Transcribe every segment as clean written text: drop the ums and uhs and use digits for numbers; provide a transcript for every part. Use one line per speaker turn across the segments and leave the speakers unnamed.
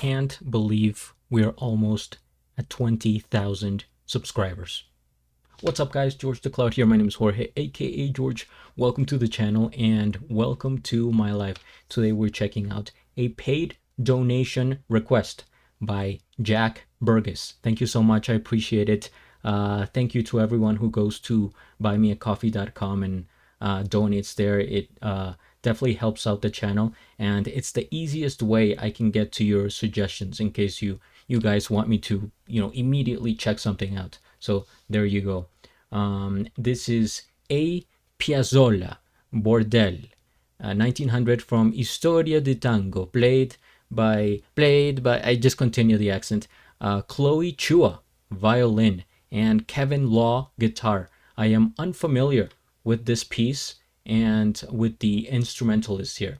can't believe we're almost at 20,000 subscribers. What's up, guys? George the Cloud here. My name is Jorge, aka George. Welcome to the channel and welcome to my live. Today we're checking out a paid donation request by Jack Burgess. Thank you so much. I appreciate it. Thank you to everyone who goes to BuyMeACoffee.com and donates there. It definitely helps out the channel, and it's the easiest way I can get to your suggestions in case you guys want me to immediately check something out. So there you go. This is a Piazzolla Bordel, 1900, from Historia de Tango, played by I just continue the accent, Chloe Chua violin and Kevin Law guitar. I am unfamiliar with this piece and with the instrumentalist here,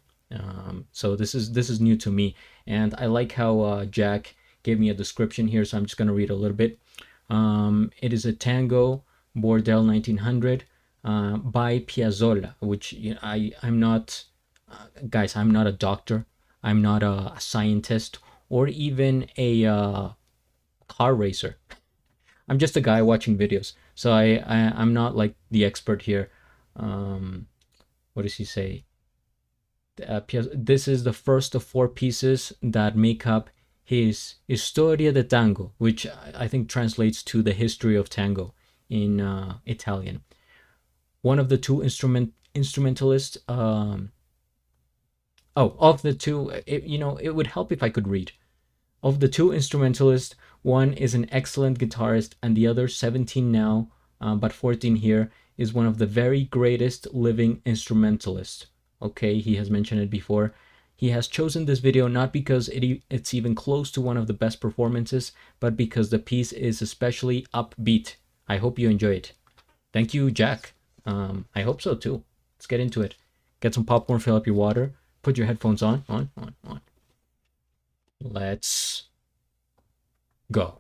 so this is new to me, and I like how Jack gave me a description here, so I'm just going to read a little bit. It is a Tango Bordel 1900 by Piazzolla, which I'm not, guys, I'm not a doctor, I'm not a scientist, or even a car racer. I'm just a guy watching videos, so I'm not like the expert here. What does he say? This is the first of 4 pieces that make up his Historia de Tango, which I think translates to the history of tango in Italian. One of the two instrumentalists. Of the two, it would help if I could read. Of the 2 instrumentalists, one is an excellent guitarist, and the other, 17 now, but 14 here, is one of the very greatest living instrumentalists. Okay, he has mentioned it before. He has chosen this video not because it's even close to one of the best performances, but because the piece is especially upbeat. I hope you enjoy it. Thank you, Jack. I hope so too. Let's get into it. Get some popcorn, fill up your water, put your headphones on. Let's go.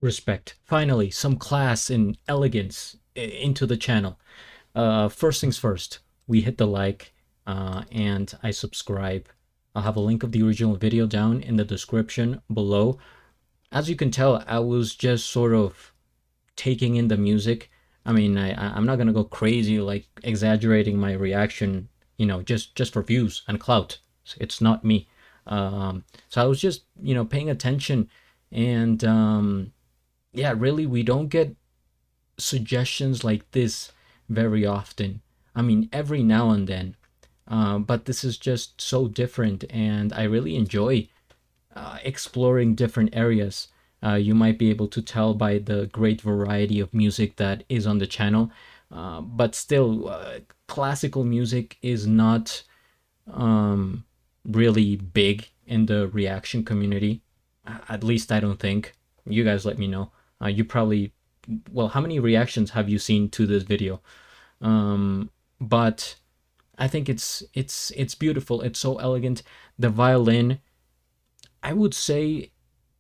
Respect. Finally, some class and elegance into the channel. First things first, we hit the like and I subscribe. I'll have a link of the original video down in the description below. As you can tell, I was just sort of taking in the music. I mean, I'm not gonna go crazy like exaggerating my reaction, just for views and clout. It's not me. So I was just paying attention, and yeah, really, we don't get suggestions like this very often. I mean, every now and then, but this is just so different, and I really enjoy exploring different areas. You might be able to tell by the great variety of music that is on the channel, but still, classical music is not um, really big in the reaction community. At least I don't think. You guys let me know. You probably, well, how many reactions have you seen to this video? But I think it's beautiful. It's so elegant. The violin, I would say,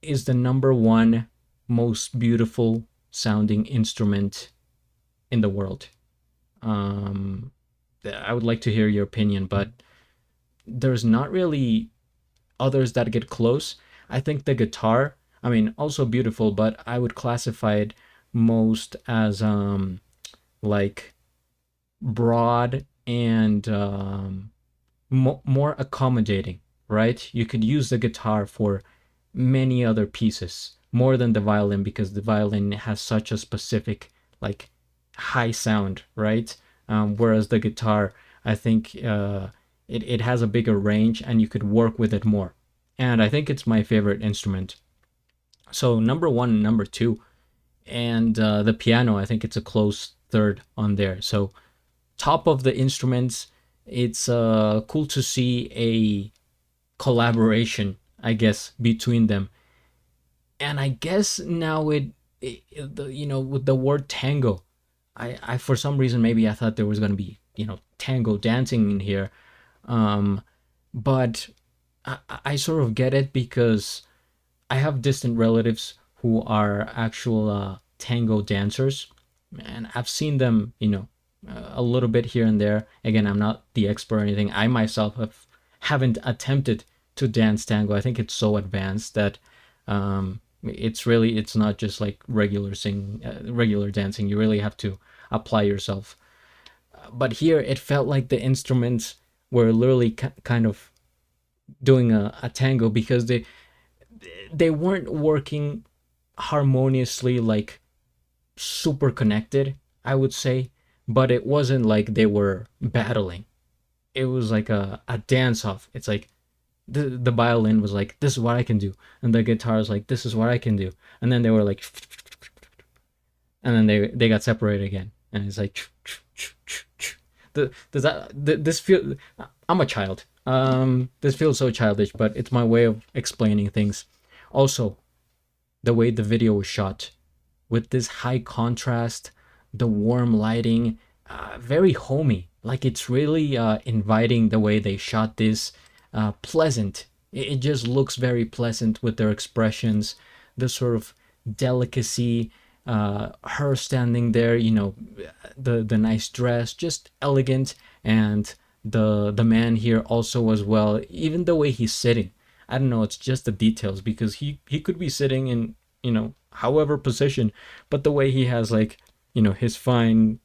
is the number one most beautiful sounding instrument in the world. Um, I would like to hear your opinion, but there's not really others that get close. I think the guitar, I mean, also beautiful, but I would classify it most as like broad and more accommodating, right? You could use the guitar for many other pieces more than the violin because the violin has such a specific like high sound, right? Whereas the guitar, I think it has a bigger range and you could work with it more. And I think it's my favorite instrument. So number one and number two, and the piano, I think it's a close third on there. So top of the instruments, it's cool to see a collaboration, I guess, between them. And I guess now with the word tango, I for some reason maybe I thought there was gonna be tango dancing in here, um, but I sort of get it because I have distant relatives who are actual tango dancers, and I've seen them, a little bit here and there. Again, I'm not the expert or anything. I myself haven't attempted to dance tango. I think it's so advanced that it's not just like regular dancing. You really have to apply yourself. But here, it felt like the instruments were literally kind of doing a tango because they weren't working harmoniously, like super connected, I would say, but it wasn't like they were battling. It was like a dance off. It's like the violin was like, this is what I can do, and the guitar is like, this is what I can do, and then they were like, and then they got separated again, and it's like, this feel? I'm a child. This feels so childish, but it's my way of explaining things. Also, the way the video was shot, with this high contrast, the warm lighting, very homey. Like it's really inviting the way they shot this. Pleasant. It just looks very pleasant with their expressions, the sort of delicacy. Her standing there, the nice dress, just elegant, and the man here also as well. Even the way he's sitting, I don't know. It's just the details because he could be sitting in however position, but the way he has like his fine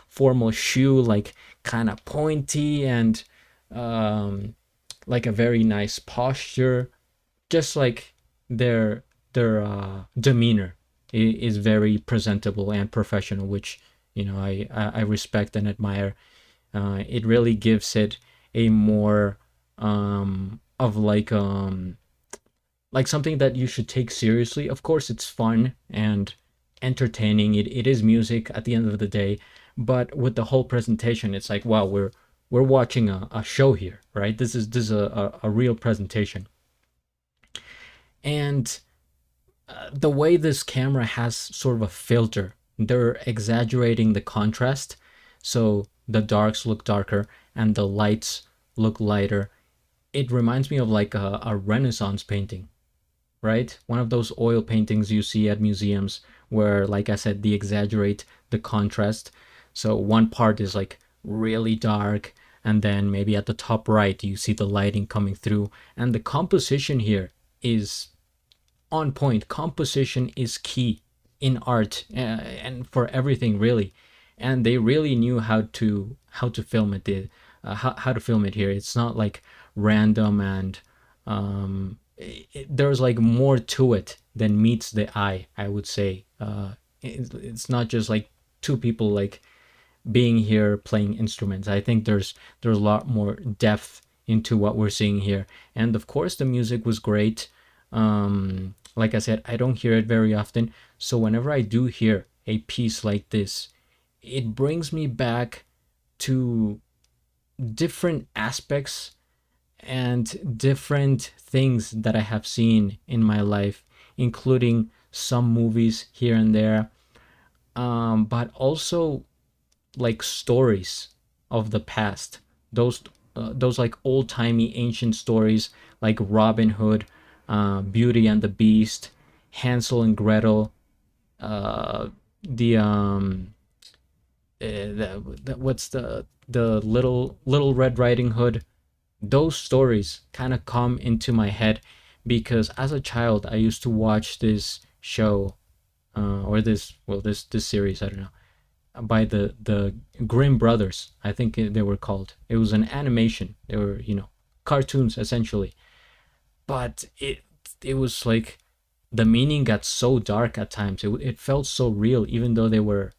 formal shoe, like kind of pointy and um like a very nice posture, just like their demeanor is very presentable and professional, which I respect and admire. It really gives it a more of like something that you should take seriously. Of course, it's fun and entertaining. It is music at the end of the day, but with the whole presentation, it's like, wow, we're watching a show here, right? This is a real presentation. And the way this camera has sort of a filter, they're exaggerating the contrast, so the darks look darker and the lights look lighter. It reminds me of like a Renaissance painting. right? One of those oil paintings you see at museums where, like I said, they exaggerate the contrast. So one part is like really dark, and then maybe at the top right, you see the lighting coming through. And the composition here is on point. Composition is key in art, and for everything really. And they really knew how to film it. How to film it here. It's not like random, and there's like more to it than meets the eye, I would say. It's not just like two people like being here playing instruments. I think there's a lot more depth into what we're seeing here. And of course the music was great. Like I said, I don't hear it very often, so whenever I do hear a piece like this, it brings me back to different aspects and different things that I have seen in my life, including some movies here and there, but also like stories of the past. Those like old timey ancient stories like Robin Hood, Beauty and the Beast, Hansel and Gretel, uh, the what's the Little Red Riding Hood. Those stories kind of come into my head because as a child I used to watch this show, or this series, I don't know, by the Grimm brothers. I think they were called. It was an animation. They were, cartoons essentially. But it was like the meaning got so dark at times. It felt so real, even though they were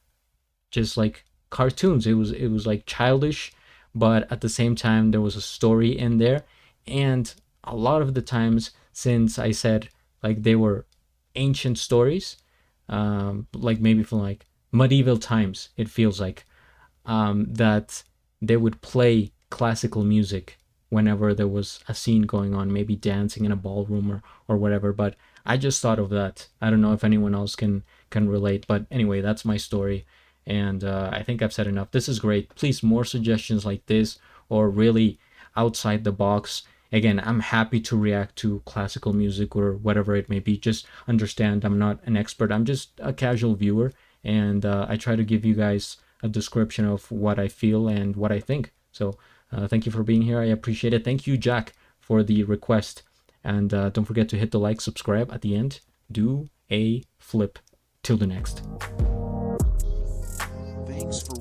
just like cartoons. It was like childish, but at the same time there was a story in there. And a lot of the times, since I said like they were ancient stories, like maybe from like medieval times, it feels like, that they would play classical music whenever there was a scene going on, maybe dancing in a ballroom or whatever. But I just thought of that. I don't know if anyone else can relate, but anyway, that's my story. And I think I've said enough. This is great. Please, more suggestions like this, or really outside the box. Again, I'm happy to react to classical music or whatever it may be. Just understand I'm not an expert. I'm just a casual viewer, and I try to give you guys a description of what I feel and what I think. So thank you for being here. I appreciate it. Thank you, Jack, for the request. And don't forget to hit the like, subscribe at the end. Do a flip. Till the next.
Thanks for